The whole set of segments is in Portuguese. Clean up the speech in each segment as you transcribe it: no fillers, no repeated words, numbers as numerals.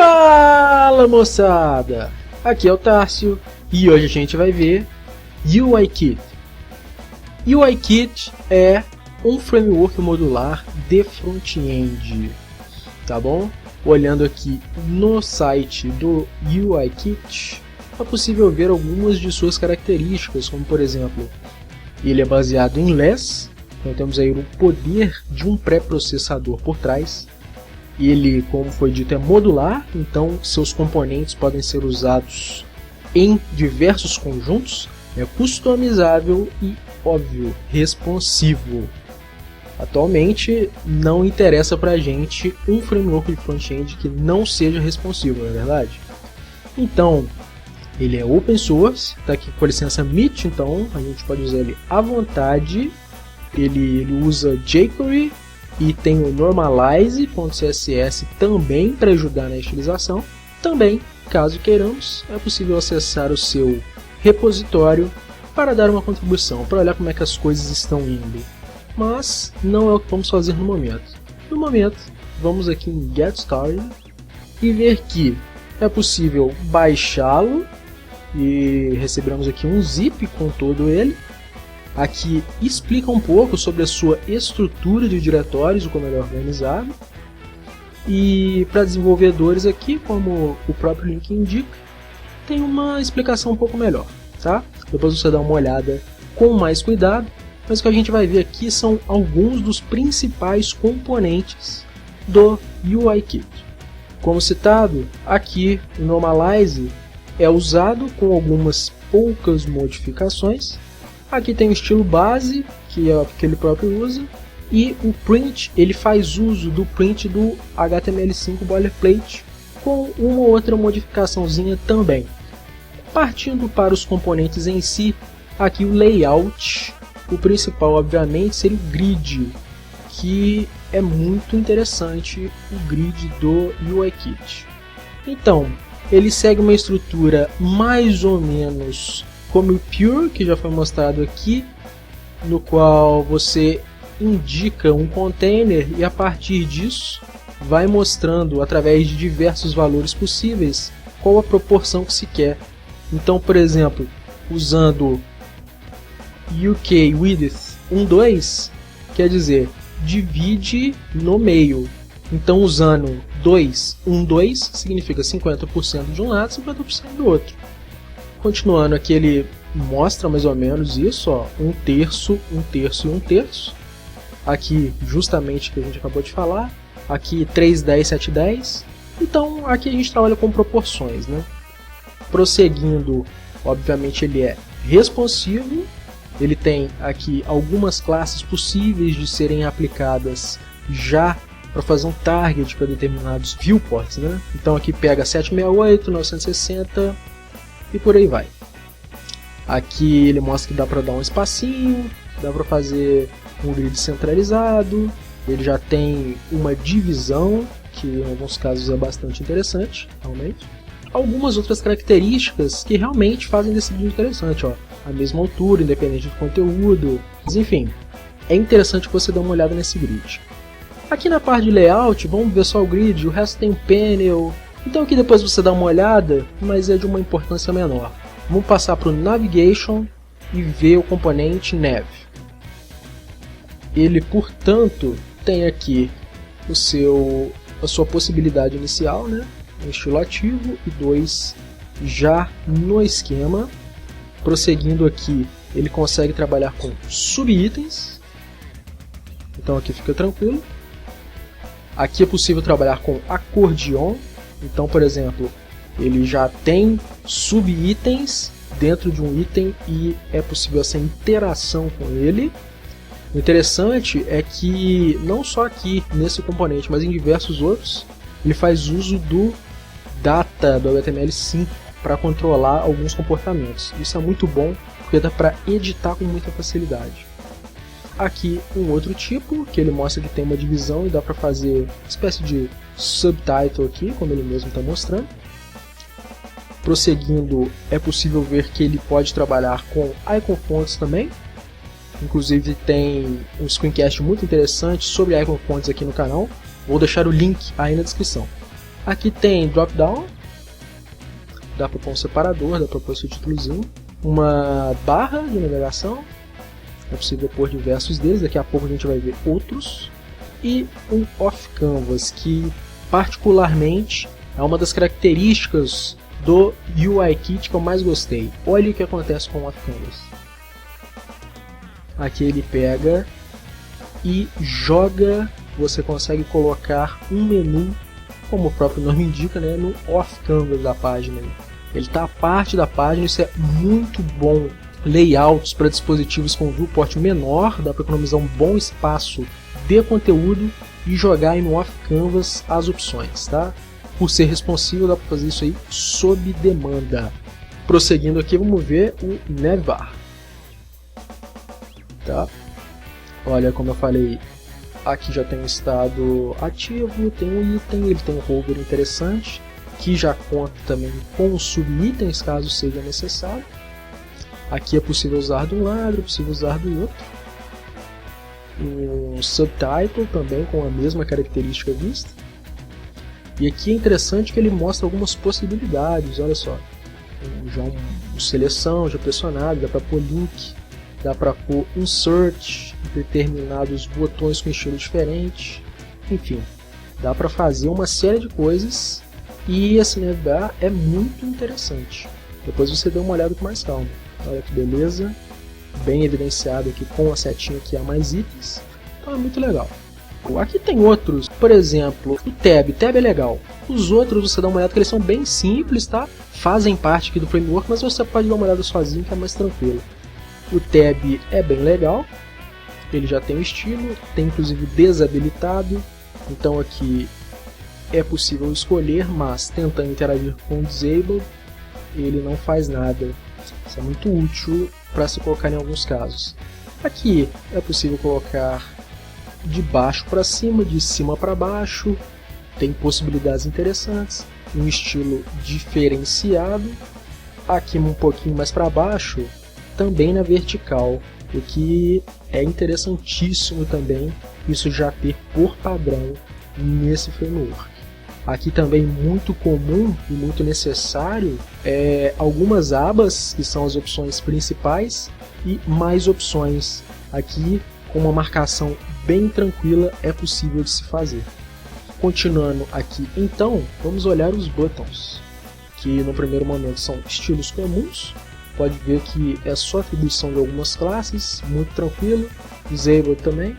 Fala moçada, aqui é o Tárcio e hoje a gente vai ver UIKit. UIKit é um framework modular de front-end, tá bom? Olhando aqui no site do UIKit, é possível ver algumas de suas características, como por exemplo, ele é baseado em Less, então temos aí o poder de um pré-processador por trás. Ele, como foi dito, é modular, então seus componentes podem ser usados em diversos conjuntos, é customizável e, óbvio, responsivo. Atualmente não interessa pra gente um framework de front-end que não seja responsivo, não é verdade? Então, ele é open source, está aqui com a licença MIT, então a gente pode usar ele à vontade. Ele usa jQuery e tem o normalize.css também para ajudar na estilização. Também, caso queiramos, é possível acessar o seu repositório para dar uma contribuição, para olhar como é que as coisas estão indo. Mas não é o que vamos fazer no momento. No momento, vamos aqui em Get Started e ver que é possível baixá-lo e receberemos aqui um zip com todo ele. Aqui explica um pouco sobre a sua estrutura de diretórios, como ele é organizado. E para desenvolvedores aqui, como o próprio link indica, tem uma explicação um pouco melhor, tá? Depois você dá uma olhada com mais cuidado, mas o que a gente vai ver aqui são alguns dos principais componentes do UIKit. Como citado, aqui o Normalize é usado com algumas poucas modificações. Aqui tem o estilo base, que é o que ele próprio usa, e o print, ele faz uso do print do HTML5 boilerplate com uma outra modificaçãozinha também. Partindo para os componentes em si, aqui o layout, o principal obviamente seria o grid, que é muito interessante, o grid do UIKit. Então, ele segue uma estrutura mais ou menos como o Pure, que já foi mostrado aqui, no qual você indica um container e a partir disso vai mostrando através de diversos valores possíveis qual a proporção que se quer. Então, por exemplo, usando UK width 1,2, quer dizer, divide no meio. Então, usando 2,1,2 significa 50% de um lado e 50% do outro. Continuando aqui, ele mostra mais ou menos isso, ó, 1/3, 1/3 e 1/3. Aqui, justamente o que a gente acabou de falar. Aqui, 3/10, 7/10. Então, aqui a gente trabalha com proporções, né? Prosseguindo, obviamente ele é responsivo. Ele tem aqui algumas classes possíveis de serem aplicadas já para fazer um target para determinados viewports, né? Então aqui pega 768, 960 e por aí vai. Aqui ele mostra que dá para dar um espacinho, dá para fazer um grid centralizado, ele já tem uma divisão, que em alguns casos é bastante interessante, realmente. Algumas outras características que realmente fazem desse grid interessante, ó, a mesma altura, independente do conteúdo, mas enfim, é interessante você dar uma olhada nesse grid. Aqui na parte de layout, vamos ver só o grid, o resto tem panel. Então aqui depois você dá uma olhada, mas é de uma importância menor. Vamos passar para o Navigation e ver o componente Nav. Ele, portanto, tem aqui a sua possibilidade inicial, né? Um estilo ativo e 2 já no esquema. Prosseguindo aqui, ele consegue trabalhar com subitens. Então aqui fica tranquilo. Aqui é possível trabalhar com acordeon. Então, por exemplo, ele já tem subitens dentro de um item e é possível essa interação com ele. O interessante é que não só aqui nesse componente, mas em diversos outros, ele faz uso do data do HTML5 para controlar alguns comportamentos. Isso é muito bom porque dá para editar com muita facilidade. Aqui um outro tipo, que ele mostra que tem uma divisão e dá para fazer uma espécie de subtitle aqui, como ele mesmo está mostrando. Prosseguindo, é possível ver que ele pode trabalhar com icon fonts também. Inclusive tem um screencast muito interessante sobre icon fonts aqui no canal. Vou deixar o link aí na descrição. Aqui tem drop-down, dá para pôr um separador, dá para pôr seu títulozinho, uma barra de navegação, é possível pôr diversos deles, daqui a pouco a gente vai ver outros, e um off-canvas, que particularmente é uma das características do UIKit que eu mais gostei. Olha o que acontece com o off-canvas. Aqui ele pega e joga, você consegue colocar um menu, como o próprio nome indica, né, no off-canvas da página. Ele está a parte da página, isso é muito bom. Layouts para dispositivos com viewport menor, dá para economizar um bom espaço de conteúdo e jogar aí no off-canvas as opções, tá? Por ser responsivo, dá para fazer isso aí sob demanda. Prosseguindo aqui, vamos ver o Navbar. Tá? Olha, como eu falei, aqui já tem um estado ativo, tem um item, ele tem um hover interessante, que já conta também com subitens caso seja necessário. Aqui é possível usar de um lado, é possível usar do outro. Um subtitle também com a mesma característica vista. E aqui é interessante que ele mostra algumas possibilidades, olha só. Já uma seleção, já pressionado, dá para pôr link, dá para pôr insert, determinados botões com estilo diferente. Enfim, dá para fazer uma série de coisas e esse Navbar é muito interessante. Depois você dê uma olhada com mais calma. Olha que beleza, bem evidenciado aqui com a setinha que há mais itens, então é muito legal. Aqui tem outros, por exemplo, o Tab é legal. Os outros você dá uma olhada que eles são bem simples, tá? Fazem parte aqui do framework, mas você pode dar uma olhada sozinho que é mais tranquilo. O Tab é bem legal, ele já tem o estilo, tem inclusive desabilitado, então aqui é possível escolher, mas tentando interagir com o Disabled, ele não faz nada. Isso é muito útil para se colocar em alguns casos. Aqui é possível colocar de baixo para cima, de cima para baixo, tem possibilidades interessantes, um estilo diferenciado. Aqui um pouquinho mais para baixo, também na vertical, o que é interessantíssimo também, isso já ter por padrão nesse framework. Aqui também muito comum e muito necessário algumas abas, que são as opções principais, e mais opções. Aqui, com uma marcação bem tranquila, é possível de se fazer. Continuando aqui, então, vamos olhar os buttons, que no primeiro momento são estilos comuns. Pode ver que é só atribuição de algumas classes, muito tranquilo. Disable também.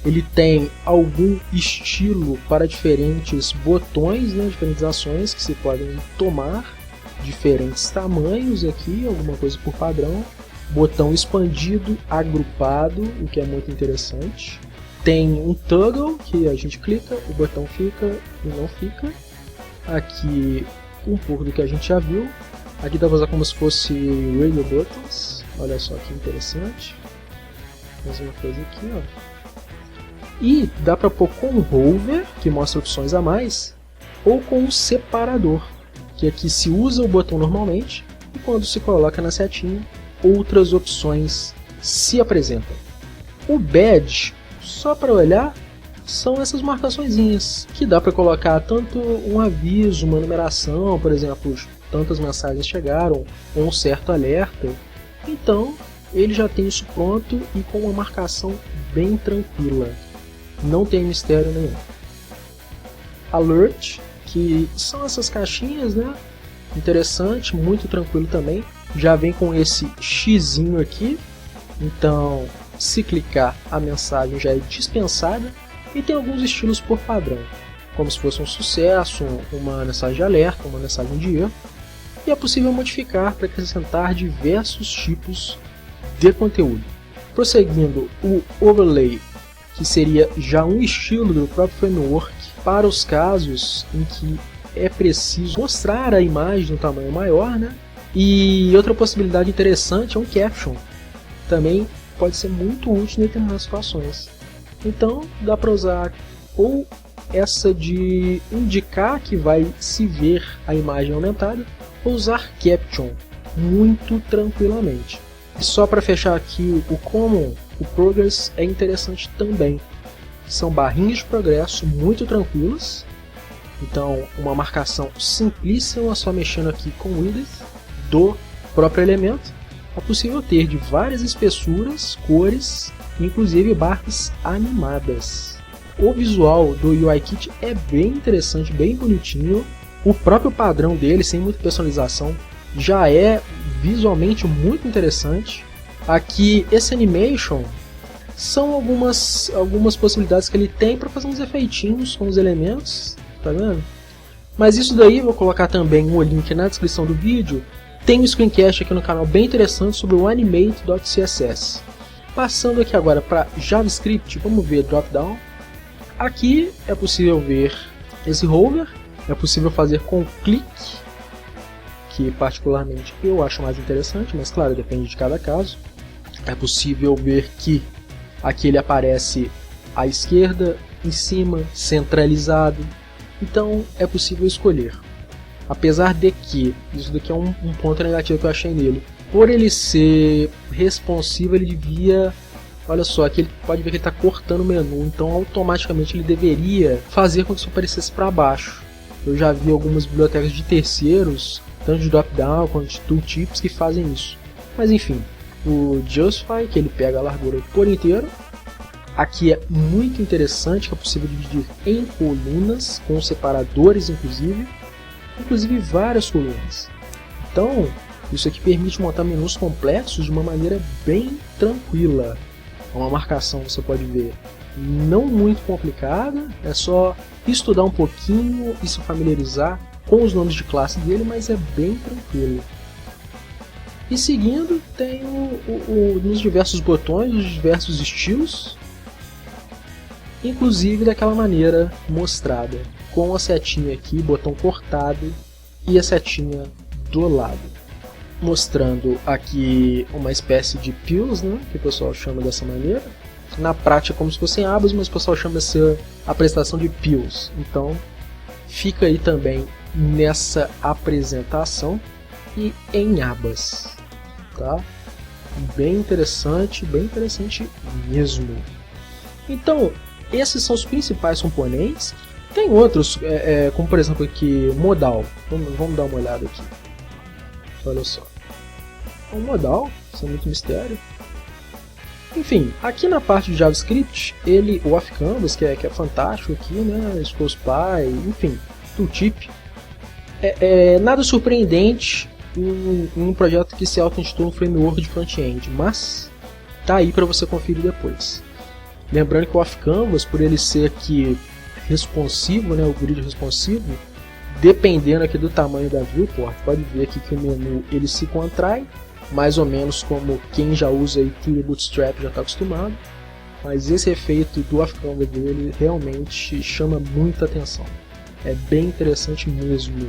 Ele tem algum estilo para diferentes botões, né, diferentes ações que se podem tomar, diferentes tamanhos aqui, alguma coisa por padrão. Botão expandido, agrupado, o que é muito interessante. Tem um toggle que a gente clica, o botão fica e não fica. Aqui um pouco do que a gente já viu. Aqui dá para usar como se fosse radio buttons, olha só que interessante. Mesma coisa aqui, ó. E dá para pôr com um hover, que mostra opções a mais, ou com um separador, que aqui se usa o botão normalmente, e quando se coloca na setinha, outras opções se apresentam. O badge, só para olhar, são essas marcaçõezinhas, que dá para colocar tanto um aviso, uma numeração, por exemplo, tantas mensagens chegaram, ou um certo alerta. Então, ele já tem isso pronto e com uma marcação bem tranquila. Não tem mistério nenhum. Alert, que são essas caixinhas, né? Interessante, muito tranquilo também. Já vem com esse xizinho aqui. Então, se clicar, a mensagem já é dispensada. E tem alguns estilos por padrão, como se fosse um sucesso, uma mensagem de alerta, uma mensagem de erro. E é possível modificar para acrescentar diversos tipos de conteúdo. Prosseguindo, o overlay, que seria já um estilo do próprio framework para os casos em que é preciso mostrar a imagem no tamanho maior, né? E outra possibilidade interessante é um caption. Também pode ser muito útil em determinadas situações. Então dá para usar ou essa de indicar que vai se ver a imagem aumentada, ou usar caption muito tranquilamente. E só para fechar aqui o common, o progress é interessante também. São barrinhas de progresso muito tranquilas Então, uma marcação simplíssima, só mexendo aqui com o width do próprio elemento. É possível ter de várias espessuras, cores, inclusive barras animadas. O visual do UIKit é bem interessante, bem bonitinho. O próprio padrão dele, sem muita personalização, já é visualmente muito interessante. Aqui, esse animation são algumas possibilidades que ele tem para fazer uns efeitinhos com os elementos, tá vendo? Mas isso daí, vou colocar também o link na descrição do vídeo. Tem um screencast aqui no canal bem interessante sobre o animate.css. Passando aqui agora para JavaScript, vamos ver Dropdown. Aqui é possível ver esse hover, é possível fazer com clique, que particularmente eu acho mais interessante, mas claro, depende de cada caso. É possível ver que aqui ele aparece à esquerda, em cima, centralizado, então é possível escolher. Apesar de que, isso daqui é um ponto negativo que eu achei nele, por ele ser responsivo, ele devia, olha só, aqui ele pode ver que ele está cortando o menu, então automaticamente ele deveria fazer com que isso aparecesse para baixo. Eu já vi algumas bibliotecas de terceiros, tanto de Dropdown quanto de tooltips, que fazem isso. Mas enfim, o Justify, que ele pega a largura por inteiro. Aqui é muito interessante, que é possível dividir em colunas, com separadores inclusive várias colunas. Então, isso aqui permite montar menus complexos de uma maneira bem tranquila. É uma marcação, você pode ver, não muito complicada, é só estudar um pouquinho e se familiarizar com os nomes de classe dele, mas é bem tranquilo. E seguindo, tem nos diversos botões, os diversos estilos, inclusive daquela maneira mostrada, com a setinha aqui, botão cortado, e a setinha do lado. Mostrando aqui uma espécie de pills, né, que o pessoal chama dessa maneira. Na prática é como se fossem abas, mas o pessoal chama essa apresentação de pills. Então fica aí também nessa apresentação e em abas. Tá? Bem interessante mesmo. Então, esses são os principais componentes. Tem outros, como por exemplo aqui, modal. Vamos dar uma olhada aqui. Olha só. É um modal, sem muito mistério. Enfim, aqui na parte de JavaScript, o off-canvas, que é fantástico aqui, né? Scrollspy, enfim, tooltip. Nada surpreendente em um projeto que se auto-intitula um framework de front-end, mas tá aí para você conferir depois. Lembrando que o off-canvas, por ele ser aqui responsivo, né, o grid responsivo, dependendo aqui do tamanho da viewport, pode ver aqui que o menu ele se contrai, mais ou menos como quem já usa aí Twitter Bootstrap já está acostumado, mas esse efeito do off-canvas dele realmente chama muita atenção. É bem interessante mesmo.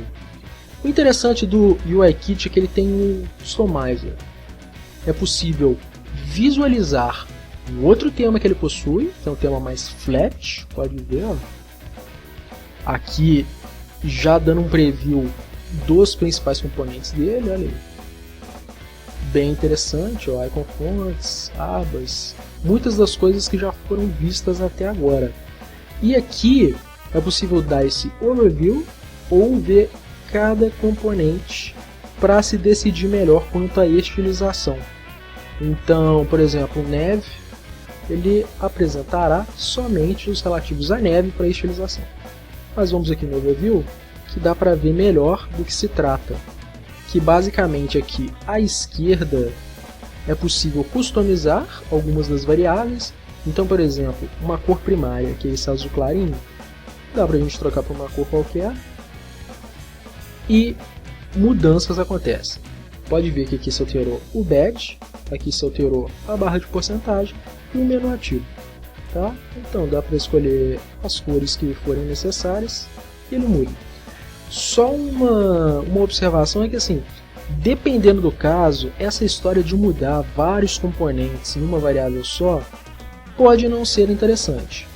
O interessante do UIKit é que ele tem um Stomizer. É possível visualizar um outro tema que ele possui, que é um tema mais flat, pode ver, ó. Aqui já dando um preview dos principais componentes dele, olha aí. Bem interessante, ó, icon fonts, abas, muitas das coisas que já foram vistas até agora. E aqui é possível dar esse overview ou ver cada componente para se decidir melhor quanto à estilização. Então, por exemplo, o Neve, ele apresentará somente os relativos à neve para estilização. Mas vamos aqui no overview, que dá para ver melhor do que se trata. Que basicamente aqui à esquerda é possível customizar algumas das variáveis. Então, por exemplo, uma cor primária, que é esse azul clarinho, dá para a gente trocar por uma cor qualquer. E mudanças acontecem. Pode ver que aqui se alterou o badge, aqui se alterou a barra de porcentagem e o menu ativo. Tá? Então dá para escolher as cores que forem necessárias e ele muda. Só uma observação é que assim, dependendo do caso, essa história de mudar vários componentes em uma variável só pode não ser interessante.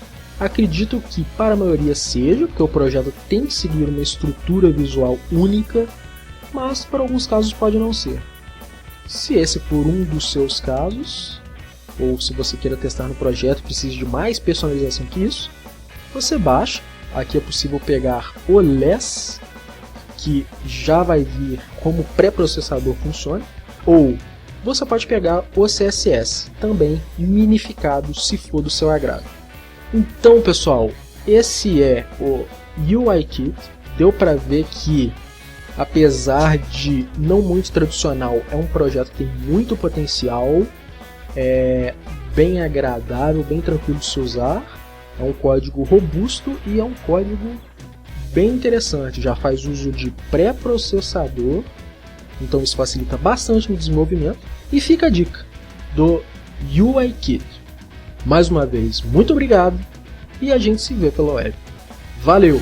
Acredito que para a maioria seja, porque o projeto tem que seguir uma estrutura visual única, mas para alguns casos pode não ser. Se esse for um dos seus casos, ou se você queira testar no projeto e precisa de mais personalização que isso, você baixa aqui é possível pegar o less, que já vai vir como pré-processador funciona, ou você pode pegar o CSS, também minificado se for do seu agrado. Então pessoal, esse é o UIKit. Deu para ver que, apesar de não muito tradicional, é um projeto que tem muito potencial, é bem agradável, bem tranquilo de se usar, é um código robusto e é um código bem interessante, já faz uso de pré-processador, então isso facilita bastante no desenvolvimento, e fica a dica do UIKit. Mais uma vez, muito obrigado e a gente se vê pela web. Valeu!